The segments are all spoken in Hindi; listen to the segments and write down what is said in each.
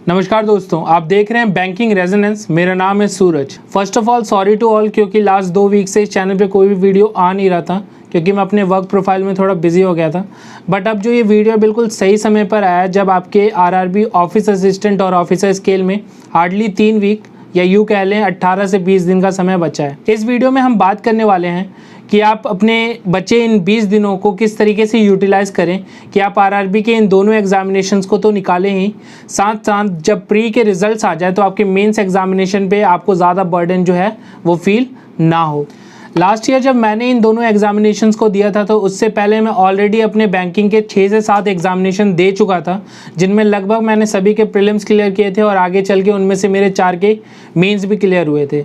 नमस्कार दोस्तों, आप देख रहे हैं बैंकिंग रेजोनेंस। मेरा नाम है Suraj. First of all sorry to all, क्योंकि लास्ट 2 वीक से इस चैनल पे कोई भी वीडियो आ नहीं रहा था क्योंकि मैं अपने वर्क प्रोफाइल में थोड़ा बिजी हो गया था। बट अब जो ये वीडियो बिल्कुल सही समय पर आया जब आपके आरआरबी ऑफिस असिस्टेंट और ऑफिसर स्केल में हार्डली 3 वीक या यूँ कह लें 18 से 20 दिन का समय बचा है। इस वीडियो में हम बात करने वाले हैं कि आप अपने बचे इन 20 दिनों को किस तरीके से यूटिलाइज़ करें कि आप आरआरबी के इन दोनों एग्जामिनेशंस को तो निकालें ही, साथ साथ जब प्री के रिजल्ट्स आ जाए तो आपके मेंस एग्जामिनेशन पे आपको ज़्यादा बर्डन जो है वो फील ना हो। लास्ट ईयर जब मैंने इन दोनों एग्जामिनेशंस को दिया था तो उससे पहले मैं ऑलरेडी अपने बैंकिंग के 6 से 7 एग्जामिनेशन दे चुका था, जिनमें लगभग मैंने सभी के प्रीलिम्स क्लियर किए थे और आगे चल के उनमें से मेरे 4 के मेंस भी क्लियर हुए थे।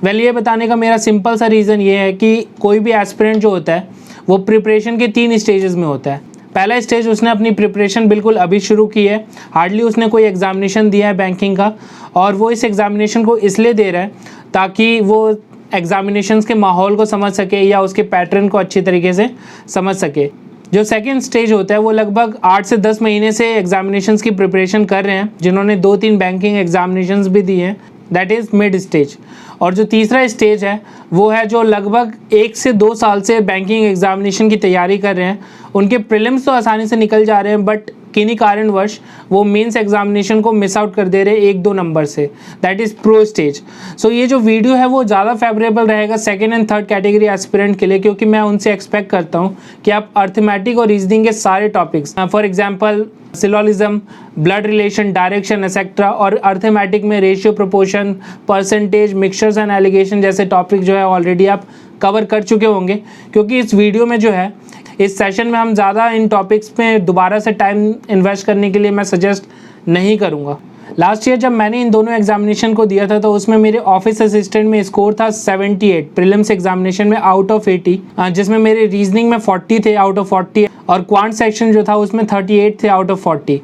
ये बताने का मेरा सिंपल सा रीज़न ये है कि कोई भी एस्पिरेंट जो होता है वो प्रिपरेशन के 3 स्टेजेस में होता है। पहला स्टेज, उसने अपनी प्रिपरेशन बिल्कुल अभी शुरू की है, हार्डली उसने कोई एग्जामिनेशन दिया है बैंकिंग का, और वो इस एग्जामिनेशन को इसलिए दे रहा है ताकि वो एग्जामिनेशंस के माहौल को समझ सके या उसके पैटर्न को अच्छी तरीके से समझ सके। जो सेकंड स्टेज होता है वो लगभग 8 से 10 महीने से एग्जामिनेशंस की प्रिपरेशन कर रहे हैं, जिन्होंने 2-3 बैंकिंग एग्जामिनेशंस भी दिए हैं, दैट इज़ मिड स्टेज। और जो तीसरा स्टेज है वो है जो लगभग 1 से 2 साल से बैंकिंग एग्जामिनेशन की तैयारी कर रहे हैं। उनके प्रीलिम्स तो आसानी से निकल जा रहे हैं, बट किन्हीं कारणवश वो मेंस एग्जामिनेशन को मिस आउट कर दे रहे हैं 1-2 नंबर से, दैट इज़ प्रो स्टेज। सो ये जो वीडियो है वो ज़्यादा फेवरेबल रहेगा second and third category aspirant के लिए, क्योंकि मैं उनसे एक्सपेक्ट करता हूँ कि आप अर्थमेटिक और रीजनिंग के सारे topics, for example syllogism, blood relation, direction etcetera, और अर्थमेटिक में ratio, proportion, percentage, mixtures and allegation जैसे टॉपिक जो है ऑलरेडी आप कवर कर चुके होंगे। क्योंकि इस वीडियो में जो है, इस सेशन में हम ज़्यादा इन टॉपिक्स पे दोबारा से टाइम इन्वेस्ट करने के लिए मैं सजेस्ट नहीं करूँगा। लास्ट ईयर जब मैंने इन दोनों एग्जामिनेशन को दिया था तो उसमें मेरे ऑफिस असिस्टेंट में स्कोर था 78 प्रीलिम्स एग्जामिनेशन में आउट ऑफ 80, जिसमें मेरे रीजनिंग में 40 थे आउट ऑफ 40, और क्वांट सेक्शन जो था उसमें 38 थे आउट ऑफ 40।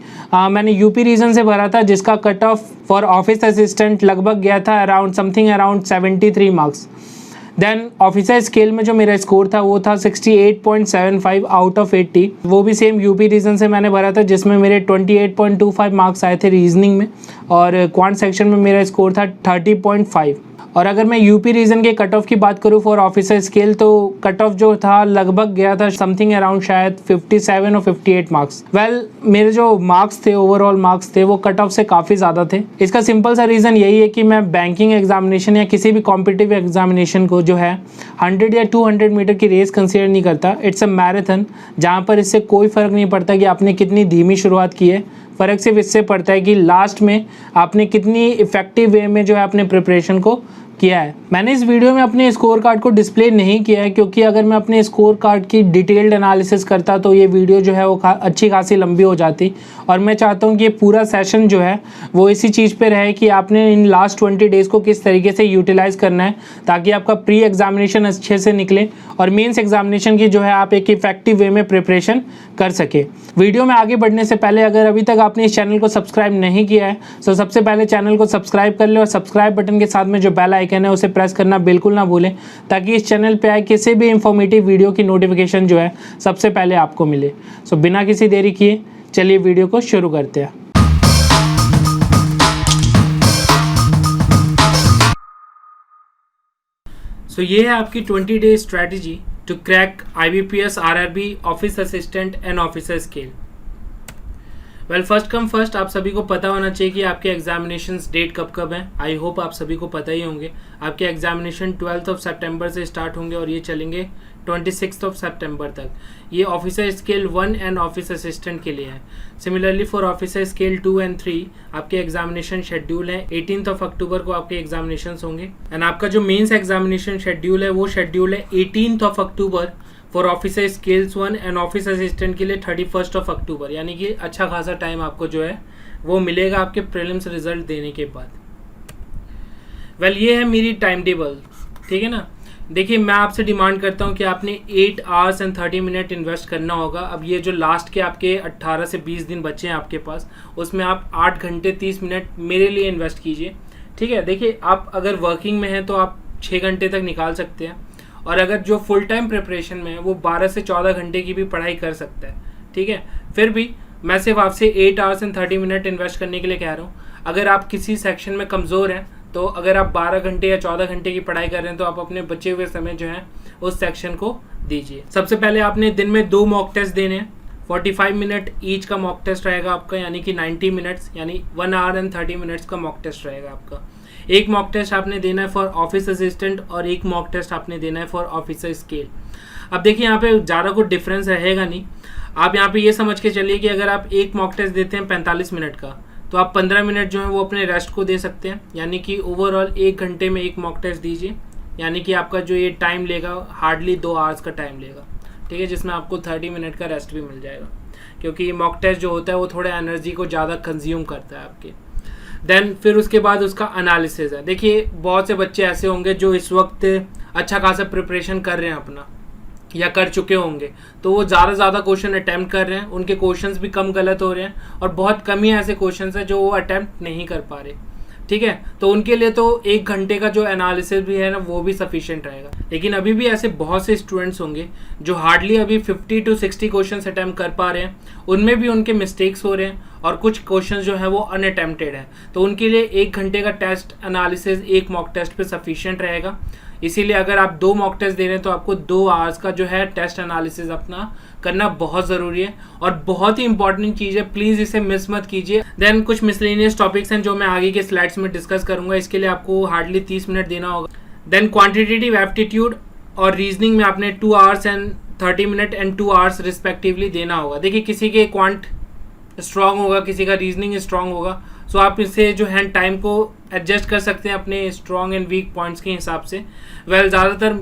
मैंने यूपी रीजन से भरा था, जिसका cut off for office assistant लगभग गया था around 73 marks. Then officer scale में जो मेरा स्कोर था वो था 68.75 आउट ऑफ 80, वो भी सेम यूपी रीजन से मैंने भरा था, जिसमें मेरे 28.25 मार्क्स आए थे रीजनिंग में, और क्वांट सेक्शन में मेरा स्कोर था 30.5। और अगर मैं यूपी रीजन के कट ऑफ की बात करूँ फॉर ऑफिसर स्केल, तो कट ऑफ जो था लगभग गया था समथिंग अराउंड शायद 57 और 58 मार्क्स। मेरे जो मार्क्स थे, ओवरऑल मार्क्स थे, वो कट ऑफ से काफ़ी ज़्यादा थे। इसका सिंपल सा रीज़न यही है कि मैं बैंकिंग एग्जामिनेशन या किसी भी कॉम्पिटिटिव एग्जामिनेशन को जो है 100 या 200 मीटर की रेस कंसिडर नहीं करता। इट्स अ मैराथन, जहाँ पर इससे कोई फ़र्क नहीं पड़ता कि आपने कितनी धीमी शुरुआत की है, फ़र्क सिर्फ इससे पड़ता है कि लास्ट में आपने कितनी इफेक्टिव वे में जो है अपने प्रिपरेशन को किया है। मैंने इस वीडियो में अपने स्कोर कार्ड को डिस्प्ले नहीं किया है, क्योंकि अगर मैं अपने स्कोर कार्ड की डिटेल्ड एनालिसिस करता तो ये वीडियो जो है वो अच्छी खासी लंबी हो जाती, और मैं चाहता हूँ कि ये पूरा सेशन जो है वो इसी चीज़ पे रहे कि आपने इन लास्ट 20 डेज़ को किस तरीके से यूटिलाइज़ करना है ताकि आपका प्री एग्जामिनेशन अच्छे से निकले और मेंस एग्जामिनेशन की जो है आप एक इफेक्टिव वे में प्रिपरेशन कर सके। वीडियो में आगे बढ़ने से पहले अगर अभी तक आपने इस चैनल को सब्सक्राइब नहीं किया है तो सबसे पहले चैनल को सब्सक्राइब कर ले, और सब्सक्राइब बटन के साथ में जो बेल आइकन है उसे प्रेस करना बिल्कुल ना भूलें, ताकि इस चैनल पे आए किसी भी इंफॉर्मेटिव वीडियो की नोटिफिकेशन जो है सबसे पहले आपको मिले। सो बिना किसी देरी किए चलिए वीडियो को शुरू करते हैं। सो ये है आपकी 20 day strategy to crack IBPS, RRB, office assistant and officer scale. First come first, आप सभी को पता होना चाहिए कि आपके एग्जामिनेशंस डेट कब कब हैं। आई होप आप सभी को पता ही होंगे। आपके एग्जामिनेशन 12 सितंबर से स्टार्ट होंगे और ये चलेंगे 26 सितंबर तक। ये officer scale 1 and office assistant के लिए है। Similarly for officer scale 2 and 3 आपके एग्जामिनेशन शेड्यूल है 18 अक्टूबर को आपके एग्जामिनेशन होंगे, एंड आपका जो मेंस एग्जामिनेशन शेड्यूल है वो शेड्यूल है 18 अक्टूबर for officer scales 1 and office assistant के लिए 31 अक्टूबर, यानी कि अच्छा खासा टाइम आपको जो है वो मिलेगा आपके प्रीलिम्स रिजल्ट देने के बाद। ये है मेरी टाइम टेबल, ठीक है ना। देखिए, मैं आपसे डिमांड करता हूँ कि आपने 8 आवर्स एंड 30 मिनट इन्वेस्ट करना होगा। अब ये जो लास्ट के आपके 18 से 20 दिन बचे हैं आपके पास, उसमें आप 8 घंटे 30 मिनट मेरे लिए इन्वेस्ट कीजिए, ठीक है। देखिए, आप अगर वर्किंग में हैं तो आप 6 घंटे तक निकाल सकते हैं, और अगर जो फुल टाइम प्रिपरेशन में है वो 12 से 14 घंटे की भी पढ़ाई कर सकता है, ठीक है। फिर भी मैं सिर्फ आपसे 8 आवर्स एंड 30 मिनट इन्वेस्ट करने के लिए कह रहा हूँ। अगर आप किसी सेक्शन में कमज़ोर हैं तो अगर आप 12 घंटे या 14 घंटे की पढ़ाई कर रहे हैं तो आप अपने बचे हुए समय जो है उस सेक्शन को दीजिए। सबसे पहले आपने दिन में 2 मॉक टेस्ट देने हैं। 45 मिनट ईच का मॉक टेस्ट रहेगा आपका, यानी कि 90 मिनट्स, यानी 1 आवर एंड 30 मिनट्स का मॉक टेस्ट रहेगा आपका। एक मॉक टेस्ट आपने देना है फॉर ऑफिस असिस्टेंट और एक मॉक टेस्ट आपने देना है फॉर ऑफिसर स्केल। अब देखिए यहाँ पे ज़्यादा कुछ डिफरेंस रहेगा नहीं। आप यहाँ पे ये समझ के चलिए कि अगर आप एक मॉक टेस्ट देते हैं 45 मिनट का, तो आप 15 मिनट जो है वो अपने रेस्ट को दे सकते हैं, यानी कि ओवरऑल 1 घंटे में एक मॉक टेस्ट दीजिए, यानी कि आपका जो ये टाइम लेगा हार्डली 2 आवर्स का टाइम लेगा, ठीक है, जिसमें आपको 30 मिनट का रेस्ट भी मिल जाएगा, क्योंकि मॉक टेस्ट जो होता है वो थोड़ा एनर्जी को ज़्यादा कंज्यूम करता है आपके। देन फिर उसके बाद उसका एनालिसिस है। देखिए बहुत से बच्चे ऐसे होंगे जो इस वक्त अच्छा खासा प्रिपरेशन कर रहे हैं अपना, या कर चुके होंगे, तो वो ज़्यादा क्वेश्चन अटैम्प्ट कर रहे हैं, उनके क्वेश्चंस भी कम गलत हो रहे हैं, और बहुत कम ही ऐसे क्वेश्चंस हैं जो वो अटैम्प्ट नहीं कर पा रहे, ठीक है। तो उनके लिए तो 1 घंटे का जो एनालिसिस भी है ना वो भी सफिशिएंट रहेगा। लेकिन अभी भी ऐसे बहुत से स्टूडेंट्स होंगे जो हार्डली अभी 50 to 60 क्वेश्चंस अटैम्प्ट कर पा रहे हैं, उनमें भी उनके मिस्टेक्स हो रहे हैं और कुछ क्वेश्चंस जो है वो अनअटेम्प्टेड है। तो उनके लिए 1 घंटे का टेस्ट एनालिसिस एक मॉक टेस्ट पे सफिशिएंट रहेगा। इसीलिए अगर आप 2 मॉक टेस्ट दे रहे हैं तो आपको 2 आवर्स का जो है टेस्ट एनालिसिस अपना करना बहुत ज़रूरी है और बहुत ही इंपॉर्टेंट चीज़ है, प्लीज़ इसे मिस मत कीजिए। देन कुछ मिसलेनियस टॉपिक्स हैं जो मैं आगे के स्लाइड्स में डिस्कस करूंगा, इसके लिए आपको हार्डली 30 मिनट देना होगा। देन क्वांटिटेटिव एप्टीट्यूड और रीजनिंग में आपने 2 hours and 30 minute and 2 hours respectively देना होगा। देखिए किसी के क्वांट स्ट्रांग होगा, किसी का रीजनिंग स्ट्रांग होगा, सो आप इससे जो है टाइम को एडजस्ट कर सकते हैं अपने स्ट्रांग एंड वीक पॉइंट्स के हिसाब से। ज़्यादातर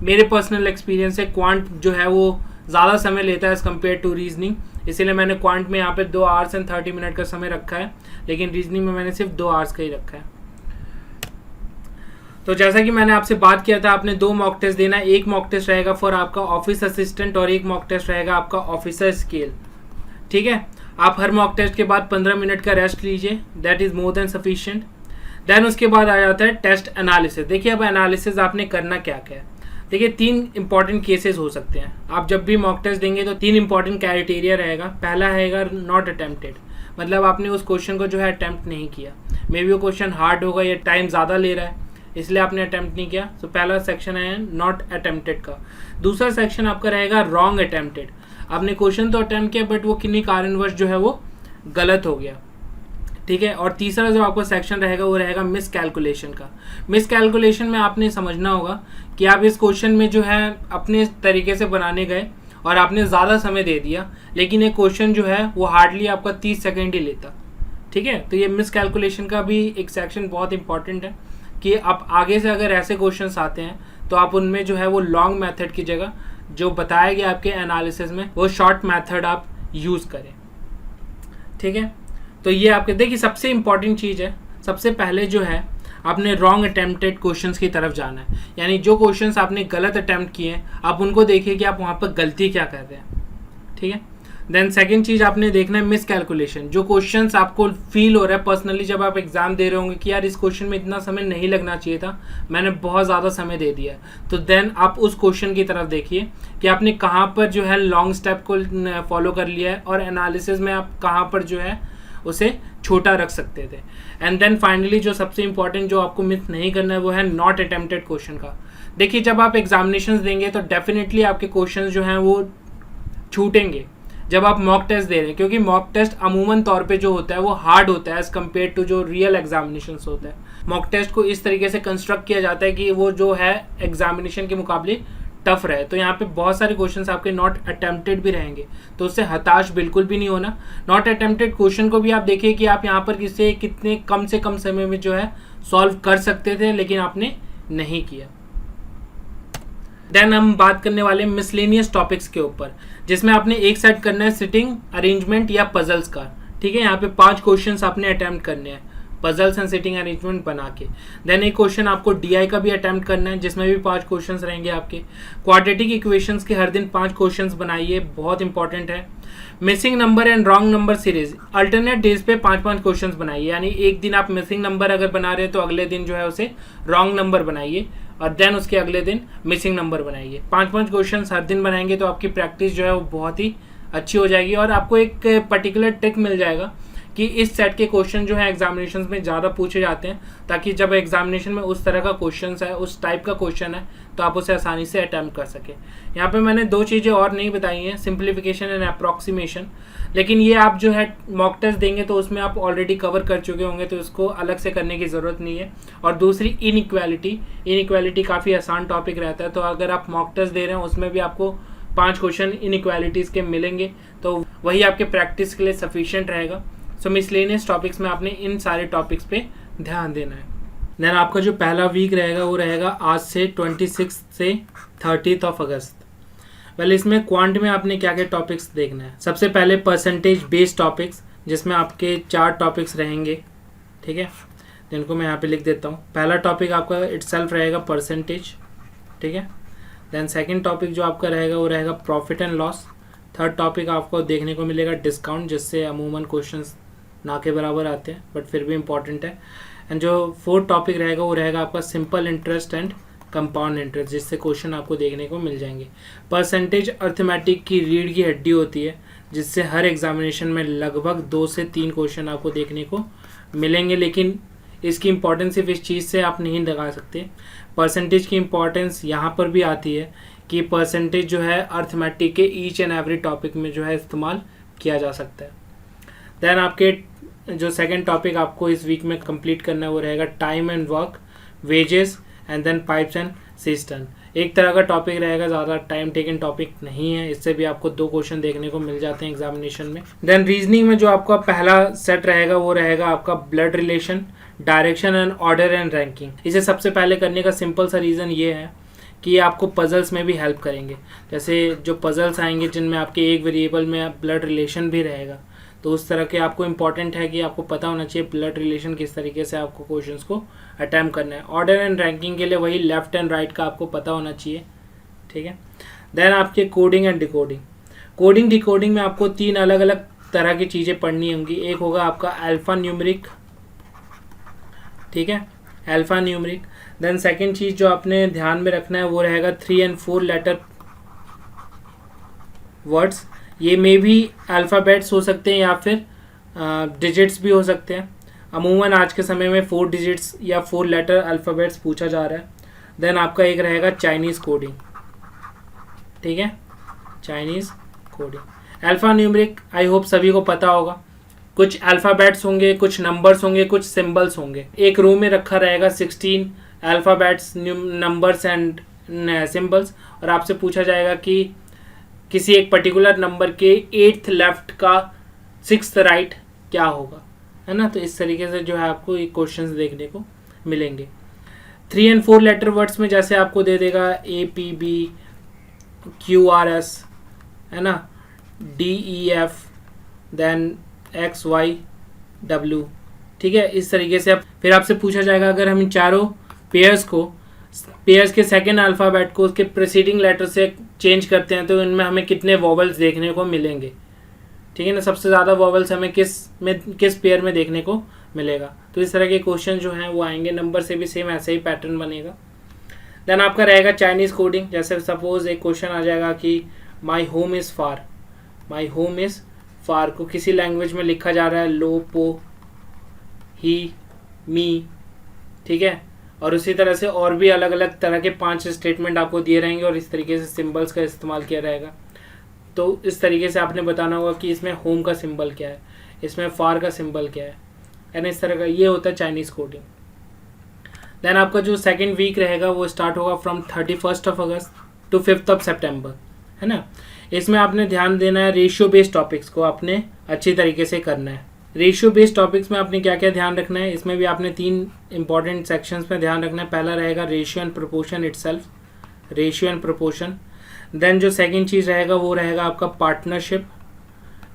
मेरे पर्सनल एक्सपीरियंस से क्वांट जो है वो ज़्यादा समय लेता है एज़ कम्पेयर टू रीजनिंग, इसीलिए मैंने क्वांट में यहाँ पे 2 आवर्स एंड 30 मिनट का समय रखा है, लेकिन रीजनिंग में मैंने सिर्फ 2 आवर्स का ही रखा है। तो जैसा कि मैंने आपसे बात किया था, आपने 2 मॉक टेस्ट देना है। एक मॉक टेस्ट रहेगा फॉर आपका ऑफिस असिस्टेंट और एक मॉक टेस्ट रहेगा आपका ऑफिसर स्केल, ठीक है। आप हर मॉक टेस्ट के बाद 15 मिनट का रेस्ट लीजिए, that is more than sufficient. Then उसके बाद आ जाता है टेस्ट एनालिसिस। देखिए अब एनालिसिस आपने करना क्या क्या है। देखिए 3 इंपॉर्टेंट केसेस हो सकते हैं। आप जब भी मॉक टेस्ट देंगे तो 3 इंपॉर्टेंट क्राइटेरिया रहेगा। पहला रहेगा नॉट अटेम्प्टेड, मतलब आपने उस क्वेश्चन को जो है अटैम्प्ट नहीं किया, मे बी वो क्वेश्चन हार्ड होगा या टाइम ज़्यादा ले रहा है इसलिए आपने अटैम्प्ट नहीं किया। तो पहला सेक्शन है नॉट अटेम्प्टेड का। दूसरा सेक्शन आपका रहेगा रॉन्ग अटेम्प्टेड, आपने क्वेश्चन तो अटैम्प्ट किया बट वो किन्हीं कारणवश जो है वो गलत हो गया, ठीक है। और तीसरा जो आपका सेक्शन रहेगा वो रहेगा मिस कैलकुलेशन का। मिस कैलकुलेशन में आपने समझना होगा कि आप इस क्वेश्चन में जो है अपने तरीके से बनाने गए और आपने ज़्यादा समय दे दिया, लेकिन ये क्वेश्चन जो है वो हार्डली आपका 30 सेकेंड ही लेता, ठीक है। तो ये मिस कैलकुलेशन का भी एक सेक्शन बहुत इंपॉर्टेंट है कि आप आगे से अगर ऐसे क्वेश्चन आते हैं तो आप उनमें जो है वो लॉन्ग मेथड की जगह जो बताया गया आपके एनालिसिस में वो शॉर्ट मेथड आप यूज़ करें, ठीक है। तो ये आपके देखिए सबसे इंपॉर्टेंट चीज़ है, सबसे पहले जो है आपने रॉन्ग अटेम्प्टेड क्वेश्चंस की तरफ जाना है, यानी जो क्वेश्चंस आपने गलत अटेम्प्ट किए हैं आप उनको देखिए कि आप वहाँ पर गलती क्या कर रहे हैं, ठीक है। देन सेकंड चीज़ आपने देखना है मिस कैलकुलेशन। जो क्वेश्चंस आपको फील हो रहा है पर्सनली जब आप एग्जाम दे रहे होंगे कि यार इस क्वेश्चन में इतना समय नहीं लगना चाहिए था, मैंने बहुत ज़्यादा समय दे दिया, तो देन आप उस क्वेश्चन की तरफ देखिए कि आपने कहाँ पर जो है लॉन्ग स्टेप को फॉलो कर लिया है और एनालिसिस में आप कहाँ पर जो है उसे छोटा रख सकते थे। एंड देन फाइनली जो सबसे इंपॉर्टेंट जो आपको मिस नहीं करना है वो है नॉट अटेम्प्टेड क्वेश्चन का। देखिए जब आप एग्जामिनेशंस देंगे तो डेफिनेटली आपके क्वेश्चंस जो हैं वो छूटेंगे जब आप मॉक टेस्ट दे रहे हैं, क्योंकि मॉक टेस्ट अमूमन तौर पे जो होता है वो हार्ड होता है एज़ कम्पेयर टू जो रियल एग्जामिनेशंस होता है। मॉक टेस्ट को इस तरीके से कंस्ट्रक्ट किया जाता है कि वो जो है एग्जामिनेशन के मुकाबले टफ रहे। तो यहाँ पे बहुत सारे क्वेश्चंस आपके नॉट अटेम्प्टेड भी रहेंगे, तो उससे हताश बिल्कुल भी नहीं होना। नॉट अटेम्प्टेड क्वेश्चन को भी आप देखिए कि आप यहाँ पर किससे कितने कम से कम समय में जो है सॉल्व कर सकते थे, लेकिन आपने नहीं किया। देन हम बात करने वाले मिसलेनियस टॉपिक्स के ऊपर, जिसमें आपने एक सेट करना है सिटिंग अरेंजमेंट या पजल्स का, ठीक है। यहाँ पे 5 क्वेश्चंस आपने अटेम्प्ट करने हैं पजल्स एंड सिटिंग अरेंजमेंट बना के। देन एक क्वेश्चन आपको डीआई का भी अटेम्प्ट करना है जिसमें भी 5 क्वेश्चंस रहेंगे आपके। क्वाड्रेटिक इक्वेशंस के हर दिन 5 क्वेश्चंस बनाइए, बहुत इंपॉर्टेंट है। Missing number and wrong number series alternate days पे 5-5 क्वेश्चंस बनाइए, यानी एक दिन आप मिसिंग नंबर अगर बना रहे हैं तो अगले दिन जो है उसे रॉन्ग नंबर बनाइए और देन उसके अगले दिन मिसिंग नंबर बनाइए। 5-5 क्वेश्चंस हर दिन बनाएंगे तो आपकी प्रैक्टिस जो है वो बहुत ही अच्छी हो जाएगी और आपको एक पर्टिकुलर ट्रिक मिल जाएगा कि इस सेट के क्वेश्चन जो है एग्जामिनेशन में ज़्यादा पूछे जाते हैं, ताकि जब एग्जामिनेशन में उस तरह का क्वेश्चन है, उस टाइप का क्वेश्चन है, तो आप उसे आसानी से अटैम्प्ट कर सके। यहाँ पे मैंने 2 चीज़ें और नहीं बताई हैं, सिंप्लीफिकेशन एंड अप्रॉक्सीमेशन, लेकिन ये आप जो है मॉक टेस्ट देंगे तो उसमें आप ऑलरेडी कवर कर चुके होंगे, तो इसको अलग से करने की ज़रूरत नहीं है। और दूसरी इनइक्वालिटी काफ़ी आसान टॉपिक रहता है, तो अगर आप मॉक टेस्ट दे रहे हैं उसमें भी आपको 5 क्वेश्चन इनइक्वालिटीज़ के मिलेंगे, तो वही आपके प्रैक्टिस के लिए सफिशिएंट रहेगा। सो मिसलेनियस टॉपिक्स में आपने इन सारे टॉपिक्स पे ध्यान देना है। देन आपका जो पहला वीक रहेगा वो रहेगा आज से 26 से 30 अगस्त। पहले इसमें क्वांट में आपने क्या क्या टॉपिक्स देखना है। सबसे पहले परसेंटेज बेस्ड टॉपिक्स, जिसमें आपके 4 टॉपिक्स रहेंगे, ठीक है, जिनको मैं यहाँ पे लिख देता हूँ। पहला टॉपिक आपका इटसेल्फ रहेगा परसेंटेज, ठीक है। देन सेकंड टॉपिक जो आपका रहेगा वो रहेगा profit and loss. Third topic आपको देखने को मिलेगा डिस्काउंट, जिससे अमूमन क्वेश्चंस ना के बराबर आते हैं बट फिर भी इंपॉर्टेंट है। एंड जो फोर्थ टॉपिक रहेगा वो रहेगा आपका simple interest and compound interest, जिससे क्वेश्चन आपको देखने को मिल जाएंगे। परसेंटेज अर्थमेटिक की रीढ़ की हड्डी होती है, जिससे हर एग्जामिनेशन में लगभग 2 से 3 क्वेश्चन आपको देखने को मिलेंगे, लेकिन इसकी इंपॉर्टेंस सिर्फ इस चीज़ से आप नहीं लगा सकते। परसेंटेज की इंपॉर्टेंस यहाँ पर भी आती है कि परसेंटेज जो है अर्थमेटिक के ईच एंड एवरी टॉपिक में जो है इस्तेमाल किया जा सकता है। देन आपके जो सेकंड टॉपिक आपको इस वीक में कंप्लीट करना है वो रहेगा time and work, wages and then pipes and system. एक तरह का टॉपिक रहेगा, ज़्यादा टाइम टेकन टॉपिक नहीं है, इससे भी आपको 2 क्वेश्चन देखने को मिल जाते हैं एग्जामिनेशन में। देन रीजनिंग में जो आपका पहला सेट रहेगा वो रहेगा आपका blood relation, direction and order and ranking. इसे सबसे पहले करने का सिंपल सा रीज़न ये है कि ये आपको पजल्स में भी हेल्प करेंगे। जैसे जो पजल्स आएंगे जिनमें आपके एक वेरिएबल में ब्लड रिलेशन भी रहेगा, तो उस तरह के आपको इंपॉर्टेंट है कि आपको पता होना चाहिए ब्लड रिलेशन किस तरीके से आपको क्वेश्चंस को अटैम्प्ट करना है। ऑर्डर एंड रैंकिंग के लिए वही लेफ्ट एंड राइट का आपको पता होना चाहिए, ठीक है। देन आपके कोडिंग एंड डिकोडिंग, डिकोडिंग में आपको 3 अलग अलग तरह की चीज़ें पढ़नी होंगी। एक होगा आपका अल्फा न्यूमेरिक, ठीक है, अल्फा न्यूमेरिक। देन सेकेंड चीज़ जो आपने ध्यान में रखना है वो रहेगा 3 और 4 लेटर वर्ड्स। ये में भी अल्फ़ाबेट्स हो सकते हैं या फिर डिजिट्स भी हो सकते हैं। अमूमन आज के समय में 4 डिजिट्स या 4 लेटर अल्फ़ाबेट्स पूछा जा रहा है। देन आपका एक रहेगा चाइनीज़ कोडिंग, ठीक है, Chinese coding. Alpha numeric I hope सभी को पता होगा। कुछ अल्फ़ाबेट्स होंगे, कुछ नंबर्स होंगे, कुछ सिंबल्स होंगे। एक रो में रखा रहेगा 16 अल्फ़ाबेट्स, नंबर्स एंड सिंबल्स, और आपसे पूछा जाएगा कि किसी एक पर्टिकुलर नंबर के 8th लेफ्ट का 6th राइट क्या होगा, है ना। तो इस तरीके से जो है आपको ये क्वेश्चंस देखने को मिलेंगे। 3 और 4 लेटर वर्ड्स में जैसे आपको दे देगा APB QRS, है ना, DEF, देन XYW, ठीक है। इस तरीके से फिर आपसे पूछा जाएगा अगर हम इन चारों पेयर्स के सेकेंड अल्फ़ाबेट को उसके प्रीसीडिंग लेटर से चेंज करते हैं तो इनमें हमें कितने वॉवल्स देखने को मिलेंगे, ठीक है ना। सबसे ज़्यादा वॉवल्स हमें किस पेयर में देखने को मिलेगा। तो इस तरह के क्वेश्चन जो हैं वो आएंगे। नंबर से भी सेम ऐसे ही पैटर्न बनेगा। देन आपका रहेगा चाइनीज़ कोडिंग। जैसे सपोज एक क्वेश्चन आ जाएगा कि माई होम इज़ फार को किसी लैंग्वेज में लिखा जा रहा है लो, पो, ही, मी, ठीक है। और उसी तरह से और भी अलग अलग तरह के 5 स्टेटमेंट आपको दिए रहेंगे और इस तरीके से सिंबल्स का इस्तेमाल किया रहेगा। तो इस तरीके से आपने बताना होगा कि इसमें होम का सिंबल क्या है, इसमें फार का सिंबल क्या है, यानी इस तरह का ये होता है चाइनीज़ कोडिंग। देन आपका जो सेकेंड वीक रहेगा वो स्टार्ट होगा फ्रॉम 31 अगस्त टू 5 सितंबर, है ना। इसमें आपने ध्यान देना है रेशियो बेस्ड टॉपिक्स को आपने अच्छी तरीके से करना है। रेशियो बेस्ड टॉपिक्स में आपने क्या क्या ध्यान रखना है, इसमें भी आपने 3 इंपॉर्टेंट सेक्शंस में ध्यान रखना है। पहला रहेगा ratio and proportion itself, ratio and proportion. Then जो सेकंड चीज़ रहेगा वो रहेगा आपका पार्टनरशिप,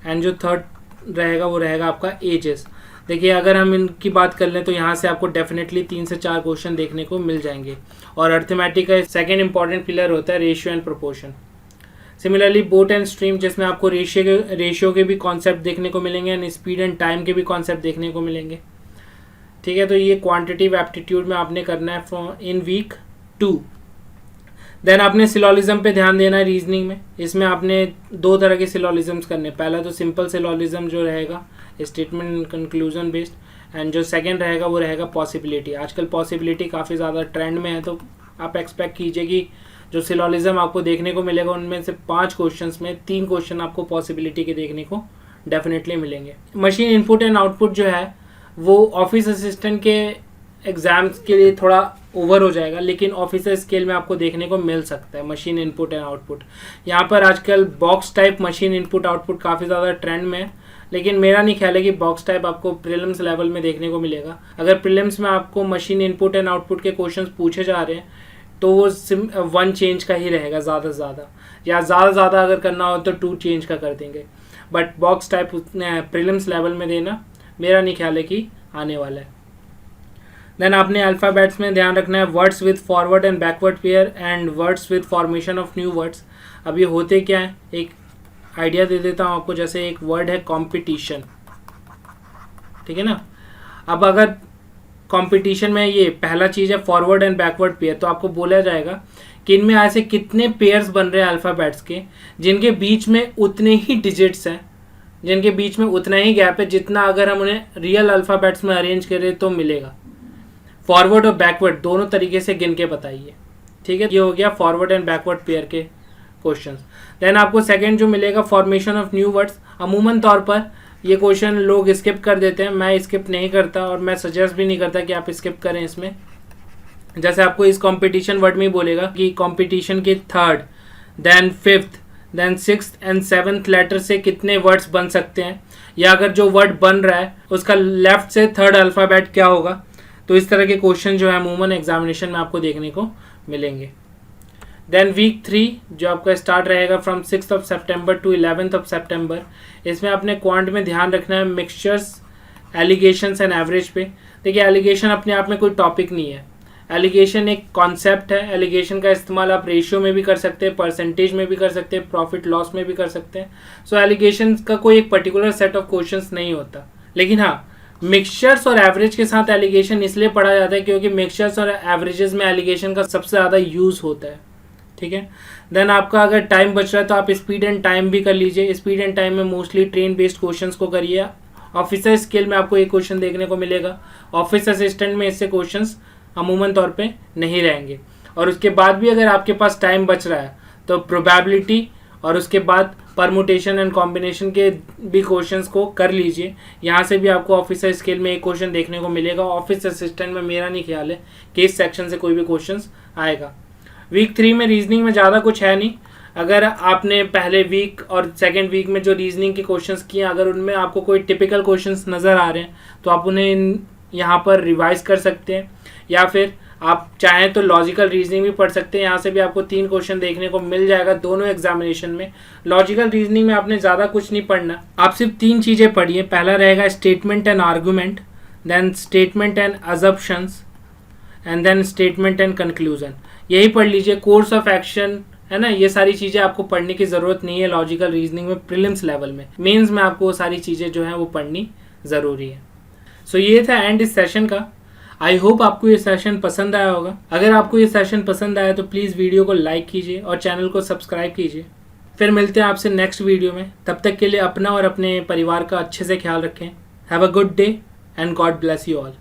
एंड जो थर्ड रहेगा वो रहेगा आपका एजेस। देखिए अगर हम इनकी बात कर लें तो यहाँ से आपको डेफिनेटली 3 से 4 क्वेश्चन देखने को मिल जाएंगे। और अर्थमेटिक का सेकेंड इंपॉर्टेंट पिलर होता है ratio and proportion. Similarly boat and stream, जिसमें आपको रेशियो के भी कॉन्सेप्ट देखने को मिलेंगे एंड स्पीड एंड टाइम के भी कॉन्सेप्ट देखने को मिलेंगे, ठीक है। तो ये क्वांटिटिव एप्टीट्यूड में आपने करना है इन वीक 2। देन आपने सिलोलिज्म पे ध्यान देना है रीजनिंग में। इसमें आपने 2 तरह के सिलोलिज्म्स करने। पहला तो सिंपल सिलोलिज्म जो रहेगा statement and conclusion based. And जो सेकंड रहेगा वो रहेगा पॉसिबिलिटी। आजकल पॉसिबिलिटी काफ़ी ज़्यादा ट्रेंड में है, तो आप एक्सपेक्ट कीजिए कि जो सिलोलिज्म आपको देखने को मिलेगा उनमें से 5 क्वेश्चंस में 3 क्वेश्चन आपको पॉसिबिलिटी के देखने को डेफिनेटली मिलेंगे। मशीन इनपुट एंड आउटपुट जो है वो ऑफिस असिस्टेंट के एग्ज़ाम्स के लिए थोड़ा ओवर हो जाएगा, लेकिन ऑफिसर स्केल में आपको देखने को मिल सकता है मशीन इनपुट एंड आउटपुट। यहाँ पर आजकल box type machine input output काफ़ी ज़्यादा ट्रेंड में है, लेकिन मेरा नहीं ख्याल है कि बॉक्स टाइप आपको प्रीलिम्स लेवल में देखने को मिलेगा। अगर प्रीलिम्स में आपको मशीन इनपुट एंड आउटपुट के क्वेश्चंस पूछे जा रहे हैं तो वो 1 चेंज का ही रहेगा ज़्यादा से ज़्यादा, या ज़्यादा से ज़्यादा अगर करना हो तो 2 चेंज का कर देंगे। But box type prelims level में देना मेरा नहीं ख्याल है कि आने वाला है। देन आपने अल्फ़ाबेट्स में ध्यान रखना है words with forward and backward pair and words with formation of new words. अब ये होते क्या है, एक आइडिया दे देता हूँ आपको। जैसे एक वर्ड है कंपटीशन, ठीक है ना। अब अगर कंपटीशन में ये पहला चीज़ है फॉरवर्ड एंड बैकवर्ड पेयर, तो आपको बोला जाएगा कि इनमें ऐसे कितने पेयर्स बन रहे हैं अल्फ़ाबेट्स के जिनके बीच में उतने ही डिजिट्स हैं, जिनके बीच में उतना ही गैप है जितना अगर हम उन्हें रियल अल्फ़ाबेट्स में अरेंज करें तो मिलेगा। फॉरवर्ड और बैकवर्ड दोनों तरीके से गिन के बताइए, ठीक है। ये हो गया फॉरवर्ड एंड बैकवर्ड पेयर के क्वेश्चंस। देन आपको सेकंड जो मिलेगा फॉर्मेशन ऑफ न्यू वर्ड्स। अमूमन तौर पर ये क्वेश्चन लोग स्किप कर देते हैं, मैं स्किप नहीं करता और मैं सजेस्ट भी नहीं करता कि आप स्किप करें इसमें। जैसे आपको इस कंपटीशन वर्ड में ही बोलेगा कि कंपटीशन के 3rd then 5th then 6th and 7th letter से कितने वर्ड्स बन सकते हैं, या अगर जो वर्ड बन रहा है उसका लेफ्ट से 3rd अल्फ़ाबेट क्या होगा। तो इस तरह के क्वेश्चन जो है अमूमन एग्जामिनेशन में आपको देखने को मिलेंगे। देन वीक 3 जो आपका स्टार्ट रहेगा फ्रॉम 6 सितंबर टू 11 सितंबर, इसमें आपने क्वांट में ध्यान रखना है मिक्सचर्स, एलिगेशंस एंड एवरेज पे। देखिए एलिगेशन अपने आप में कोई टॉपिक नहीं है, एलिगेशन एक कॉन्सेप्ट है। एलिगेशन का इस्तेमाल आप रेशियो में भी कर सकते हैं, परसेंटेज में भी कर सकते हैं, प्रॉफिट लॉस में भी कर सकते हैं। सो एलिगेशन का कोई एक पर्टिकुलर सेट ऑफ क्वेश्चंस नहीं होता, लेकिन हाँ मिक्सचर्स और एवरेज के साथ एलिगेशन इसलिए पढ़ा जाता है क्योंकि मिक्सचर्स और एवरेजेस में एलिगेशन का सबसे ज़्यादा यूज़ होता है, ठीक है। देन आपका अगर टाइम बच रहा है तो आप स्पीड एंड टाइम भी कर लीजिए। स्पीड एंड टाइम में मोस्टली ट्रेन बेस्ड क्वेश्चंस को करिए। ऑफिसर स्केल में आपको एक क्वेश्चन देखने को मिलेगा, ऑफिस असिस्टेंट में इससे क्वेश्चंस अमूमन तौर पे नहीं रहेंगे। और उसके बाद भी अगर आपके पास टाइम बच रहा है तो प्रोबेबिलिटी और उसके बाद परमुटेशन एंड कॉम्बिनेशन के भी क्वेश्चंस को कर लीजिए। यहाँ से भी आपको ऑफिसर स्केल में एक क्वेश्चन देखने को मिलेगा। ऑफिस असिस्टेंट में मेरा नहीं ख्याल है कि इस सेक्शन से कोई भी क्वेश्चंस आएगा। वीक 3 में रीजनिंग में ज़्यादा कुछ है नहीं। अगर आपने पहले वीक और सेकेंड वीक में जो रीजनिंग के क्वेश्चंस किए, अगर उनमें आपको कोई टिपिकल क्वेश्चंस नज़र आ रहे हैं तो आप उन्हें यहाँ पर रिवाइज कर सकते हैं, या फिर आप चाहें तो लॉजिकल रीजनिंग भी पढ़ सकते हैं। यहाँ से भी आपको 3 क्वेश्चन देखने को मिल जाएगा दोनों एग्जामिनेशन में। लॉजिकल रीजनिंग में आपने ज़्यादा कुछ नहीं पढ़ना, आप सिर्फ 3 चीज़ें पढ़िए। पहला रहेगा statement and argument, then statement and assumptions, and then statement and conclusion. यही पढ़ लीजिए। कोर्स ऑफ एक्शन है ना, ये सारी चीज़ें आपको पढ़ने की ज़रूरत नहीं है लॉजिकल रीजनिंग में प्रीलिम्स लेवल में। मेंस में आपको वो सारी चीज़ें जो हैं वो पढ़नी ज़रूरी है। सो ये था एंड इस सेशन का। आई होप आपको ये सेशन पसंद आया होगा। अगर आपको ये सेशन पसंद आया तो प्लीज़ वीडियो को लाइक कीजिए और चैनल को सब्सक्राइब कीजिए। फिर मिलते हैं आपसे नेक्स्ट वीडियो में। तब तक के लिए अपना और अपने परिवार का अच्छे से ख्याल रखें। Have a good day and God bless you all.